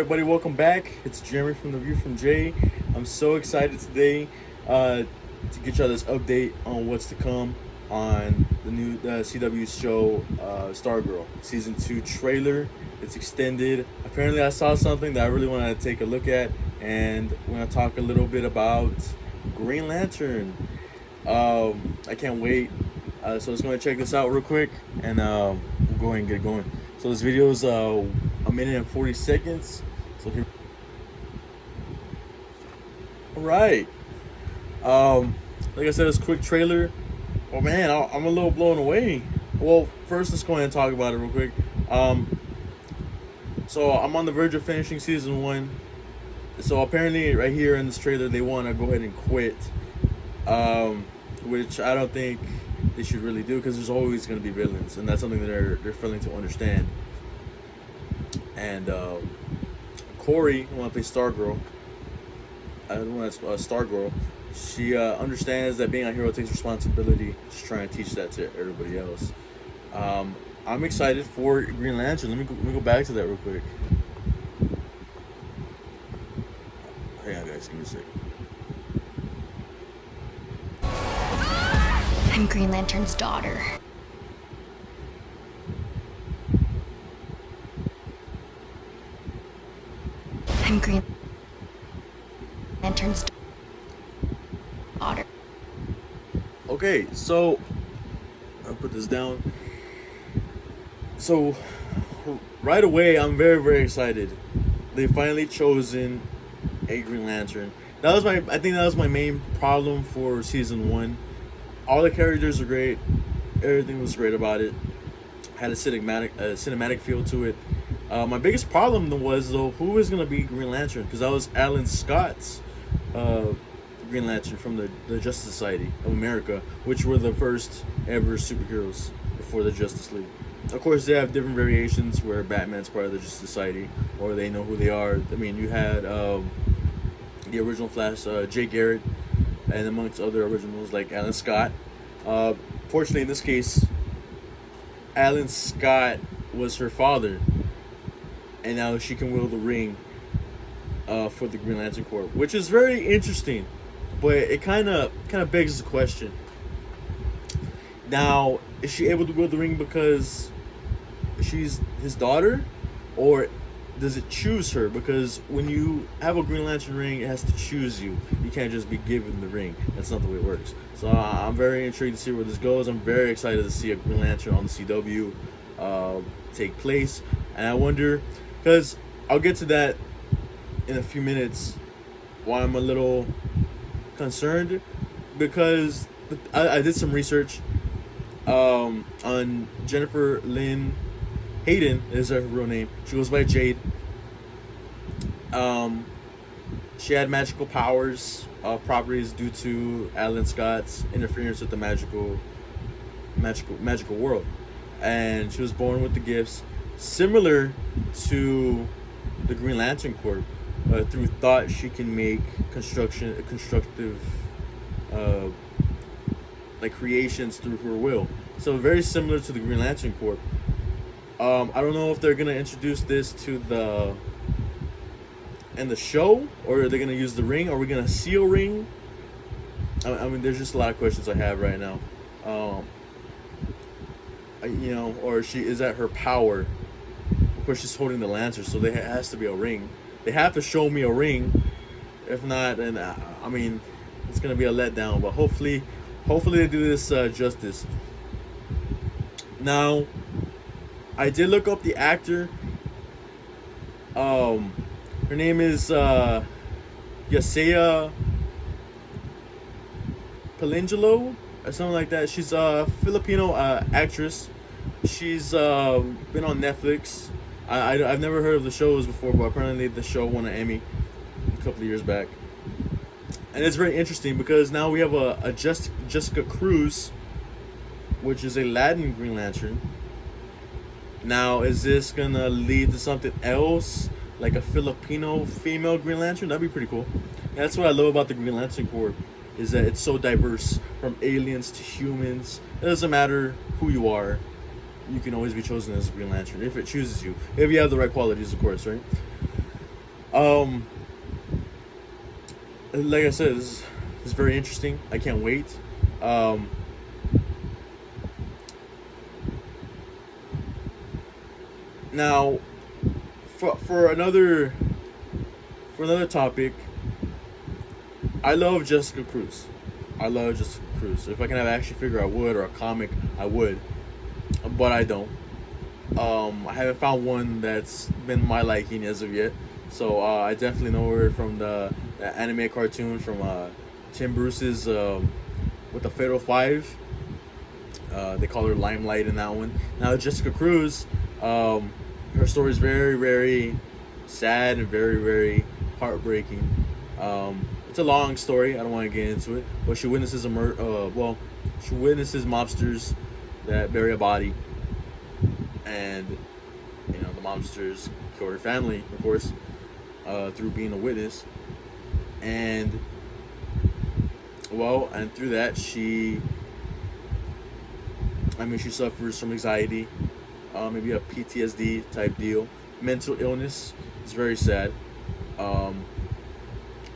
everybody? Welcome back. It's Jeremy from The View from Jay. I'm so excited today to get y'all this update on what's to come on the new CW show Stargirl Season 2 trailer. It's extended. Apparently I saw something that I really wanted to take a look at, and we're going to talk a little bit about Green Lantern. I can't wait. So let's go and check this out real quick, and we'll go ahead and get going. So this video is a minute and 40 seconds. So here. All right. Like I said, it's a quick trailer. Oh man, I'm a little blown away. Well, first let's go ahead and talk about it real quick. So I'm on the verge of finishing season 1. So apparently, right here in this trailer, they want to go ahead and quit, which I don't think they should really do, because there's always going to be villains, and that's something that they're failing to understand. And Corey, who want to play Stargirl, Stargirl, she understands that being a hero takes responsibility. She's trying to teach that to everybody else. I'm excited for Green Lantern. Let me go back to that real quick. Hang on, guys, give me a sec. I'm Green Lantern's daughter. I'm Green Lantern's daughter. Okay, so I'll put this down. So right away, I'm very excited. They finally chosen a Green Lantern. I think that was my main problem for season 1. All the characters are great. Everything was great about it. Had a cinematic feel to it. My biggest problem was, though, who is going to be Green Lantern? Because that was Alan Scott's Green Lantern from the Justice Society of America, which were the first ever superheroes before the Justice League. Of course, they have different variations where Batman's part of the Justice Society, or they know who they are. I mean, you had the original Flash, Jay Garrett, and amongst other originals like Alan Scott. Fortunately, in this case, Alan Scott was her father, and now she can wield the ring for the Green Lantern Corps, which is very interesting. But it kind of begs the question. Now, is she able to wield the ring because she's his daughter, or does it choose her? Because when you have a Green Lantern ring, it has to choose you. You can't just be given the ring. That's not the way it works. So I'm very intrigued to see where this goes. I'm very excited to see a Green Lantern on the CW take place. And I wonder, because I'll get to that in a few minutes, why I'm a little concerned. Because I did some research on Jennifer Lynn Hayden, is her real name. She goes by Jade. She had magical powers, properties due to Alan Scott's interference with the magical world, and she was born with the gifts similar to the Green Lantern Corps. Through thought, she can make constructive like creations through her will. So very similar to the Green Lantern Corps. I don't know if they're gonna introduce this to the show, or are they gonna use the ring? Are we gonna see a ring? I mean, there's just a lot of questions I have right now. Or is that her power? Of course, she's holding the lantern, so there has to be a ring. They have to show me a ring. If not, then I mean, it's gonna be a letdown. But hopefully they do this justice. Now, I did look up the actor. Her name is Yesaya Pelangelo or something like that. She's a Filipino actress. She's been on Netflix. I've never heard of the shows before, but apparently the show won an Emmy a couple of years back. And it's very interesting because now we have a Jessica Cruz, which is a Latin Green Lantern. Now, is this gonna lead to something else, like a Filipino female Green Lantern? That'd be pretty cool. And that's what I love about the Green Lantern Corps, is that it's so diverse, from aliens to humans. It doesn't matter who you are. You can always be chosen as a Green Lantern if it chooses you. If you have the right qualities, of course, right? Um, like I said, this is very interesting. I can't wait. Um, Now, for another topic, I love Jessica Cruz. I love Jessica Cruz. If I can have an action figure, I would, or a comic, I would, but I don't. I haven't found one that's been my liking as of yet. So I definitely know her from the anime cartoon from Tim Bruce's with the Fatal Five. They call her Limelight in that one. Now Jessica Cruz, her story is very, very sad and very, very heartbreaking. It's a long story. I don't want to get into it, but she witnesses a murder. She witnesses mobsters that bury a body, and the mobsters kill her family, of course, through being a witness, and through that she suffers from anxiety, maybe a PTSD type deal, mental illness. It's very sad.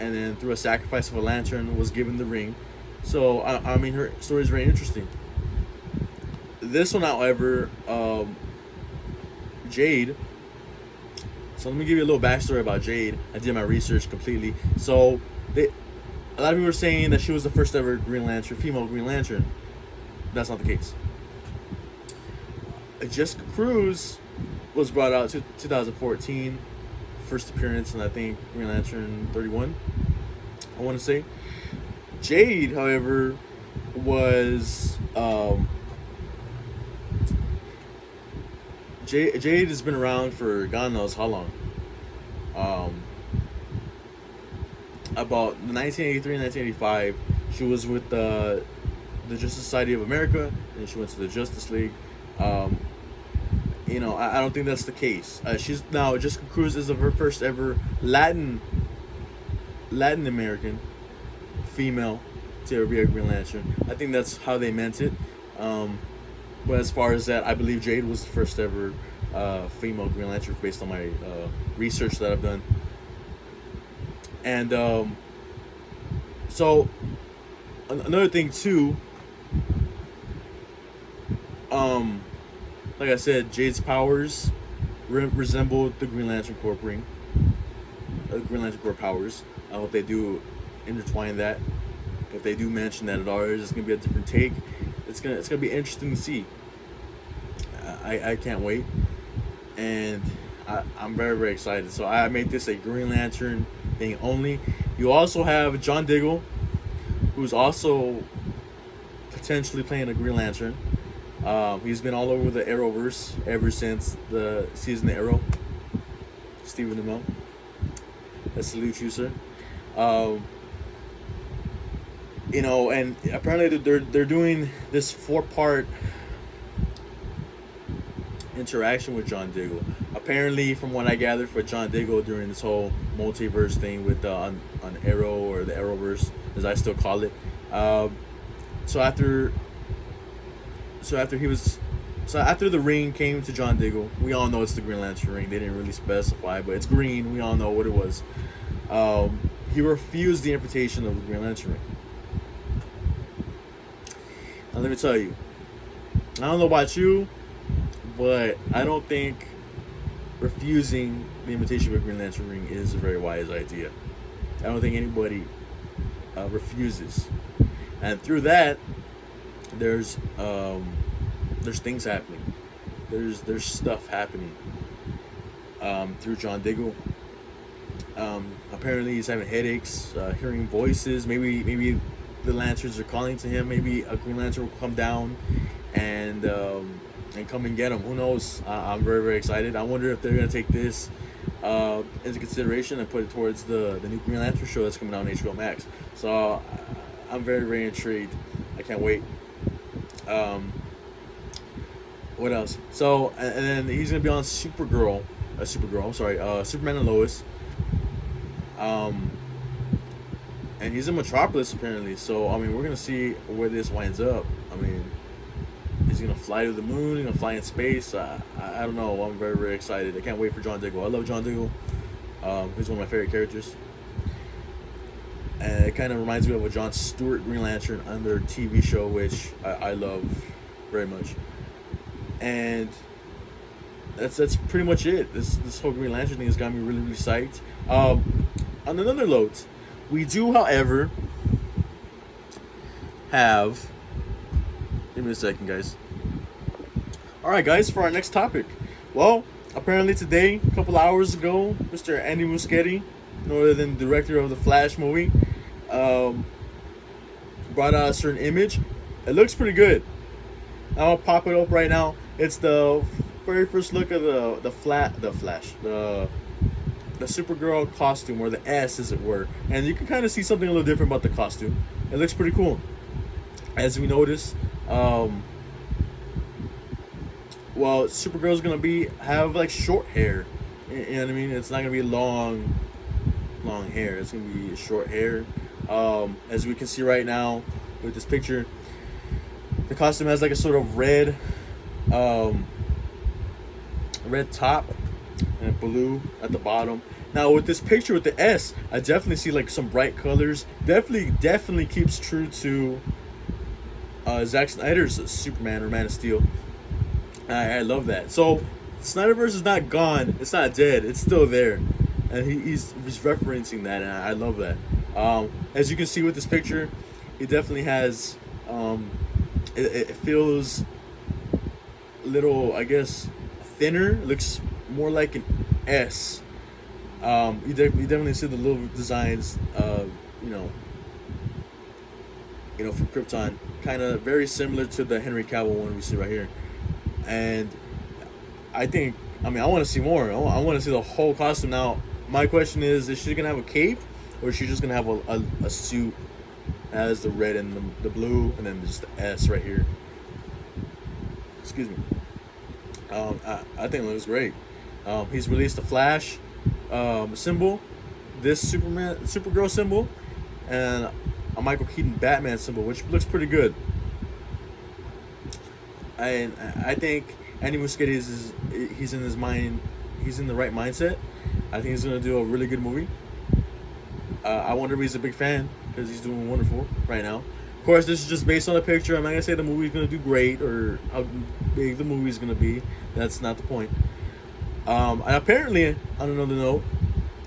And then through a sacrifice of a lantern was given the ring. So her story is very interesting. This one, however, Jade. So let me give you a little backstory about Jade. I did my research completely. So a lot of people are saying that she was the first ever Green Lantern, female Green Lantern. That's not the case. Jessica Cruz was brought out to 2014, first appearance in I think Green Lantern 31. I want to say. Jade, however, was Jade has been around for God knows how long. About 1983, 1985, she was with the Justice Society of America, and she went to the Justice League. I don't think that's the case. She's now Jessica Cruz is her first ever Latin American female to ever be a Green Lantern. I think that's how they meant it. But as far as that, I believe Jade was the first ever female Green Lantern based on my research that I've done. And so another thing too. Like I said, Jade's powers resemble the Green Lantern Corp ring. Green Lantern Corp powers. I hope they do intertwine that. If they do mention that at all, it's gonna be a different take. It's gonna be interesting to see. I can't wait, and I'm very, very excited. So I made this a Green Lantern thing only. You also have John Diggle, who's also potentially playing a Green Lantern. He's been all over the Arrowverse ever since the season of Arrow. Stephen Amell. I salute you, sir. And apparently they're doing this 4-part interaction with John Diggle. Apparently, from what I gathered, for John Diggle during this whole multiverse thing with on Arrow, or the Arrowverse, as I still call it. So after the ring came to John Diggle, we all know it's the Green Lantern ring. They didn't really specify, but it's green. We all know what it was. He refused the invitation of the Green Lantern ring. Now let me tell you, I don't know about you, but I don't think refusing the invitation of a Green Lantern ring is a very wise idea. I don't think anybody refuses, and through that, there's things happening. There's stuff happening through John Diggle. Apparently he's having headaches, hearing voices. Maybe the lanterns are calling to him. Maybe a Green Lantern will come down and come and get him. Who knows? I'm very, very excited. I wonder if they're gonna take this into consideration and put it towards the new Green Lantern show that's coming out on HBO Max. So I'm very, very intrigued. I can't wait. What else? So, and then he's gonna be on Supergirl. Superman and Lois. And he's in Metropolis apparently. So we're gonna see where this winds up. Is he gonna fly to the moon? He's gonna fly in space? I don't know. I'm very, very excited. I can't wait for John Diggle. I love John Diggle. He's one of my favorite characters. And it kind of reminds me of a Jon Stewart Green Lantern on their TV show, which I love very much. And that's pretty much it. This whole Green Lantern thing has got me really, really psyched. On another note, we do, however, have... Give me a second, guys. Alright, guys, for our next topic. Well, apparently today, a couple hours ago, Mr. Andy Muschietti, no other than director of the Flash movie, brought out a certain image. It looks pretty good. I'll pop it up right now. It's the very first look of the Supergirl costume, or the S, as it were. And you can kind of see something a little different about the costume. It looks pretty cool. As we notice, well, Supergirl's gonna have like short hair. You know what I mean? It's not gonna be long hair. It's gonna be short hair. As we can see right now with this picture, the costume has like a sort of red top and blue at the bottom. Now with this picture with the S, I definitely see like some bright colors. Definitely keeps true to Zack Snyder's Superman or Man of Steel. I love that. So Snyderverse is not gone. It's not dead. It's still there, and he's referencing that, and I love that. As you can see with this picture, he definitely has. It feels a little, I guess, thinner. It looks more like an S. You definitely see the little designs. From Krypton, kind of very similar to the Henry Cavill one we see right here. And I want to see more. I want to see the whole costume. Now, my question is she gonna have a cape, or is she just gonna have a suit as the red and the blue, and then just the S right here? Excuse me. I think it looks great. He's released the Flash symbol, this Supergirl symbol, and a Michael Keaton Batman symbol, which looks pretty good. And I think Andy Muschietti he's in his mind. He's in the right mindset. I think he's gonna do a really good movie. I wonder if he's a big fan, because he's doing wonderful right now. Of course, this is just based on a picture. I'm not gonna say the movie's gonna do great or how big the movie's gonna be. That's not the point. And apparently, on another note,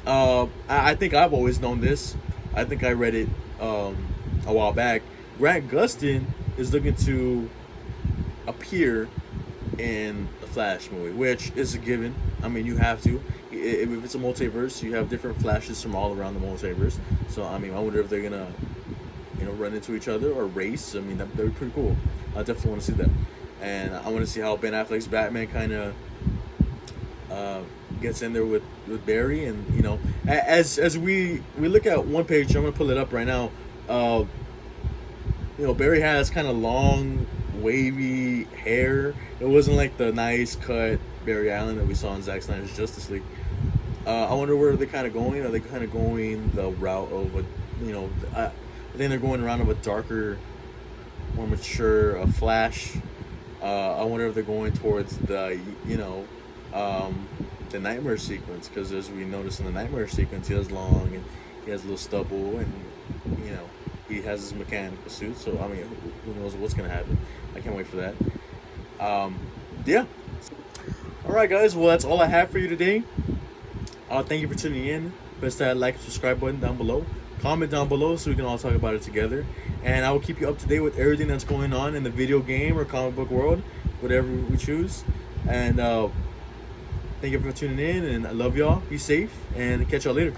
I think I've always known this. I think I read it a while back. Grant Gustin is looking to appear in the Flash movie, which is a given. I mean, you have to. If it's a multiverse, you have different Flashes from all around the multiverse. So, I mean, I wonder if they're gonna, run into each other or race. I mean, that'd be pretty cool. I definitely want to see that, and I want to see how Ben Affleck's Batman kind of gets in there with Barry. And as we look at one page, I'm gonna pull it up right now. Barry has kind of long, wavy hair. It wasn't like the nice cut Barry Allen that we saw in Zack Snyder's Justice League. I wonder where they're kind of going. Are they kind of going the route of I think they're going around of a darker, more mature Flash. I wonder if they're going towards the Nightmare sequence, because as we noticed in the Nightmare sequence, he has long and he has a little stubble, and he has his mechanical suit. So I mean, who knows what's gonna happen? I can't wait for that. Yeah. All right, guys. Well, that's all I have for you today. Thank you for tuning in. Press that like and subscribe button down below. Comment down below so we can all talk about it together. And I will keep you up to date with everything that's going on in the video game or comic book world, whatever we choose. And thank you for tuning in, and I love y'all. Be safe, and catch y'all later.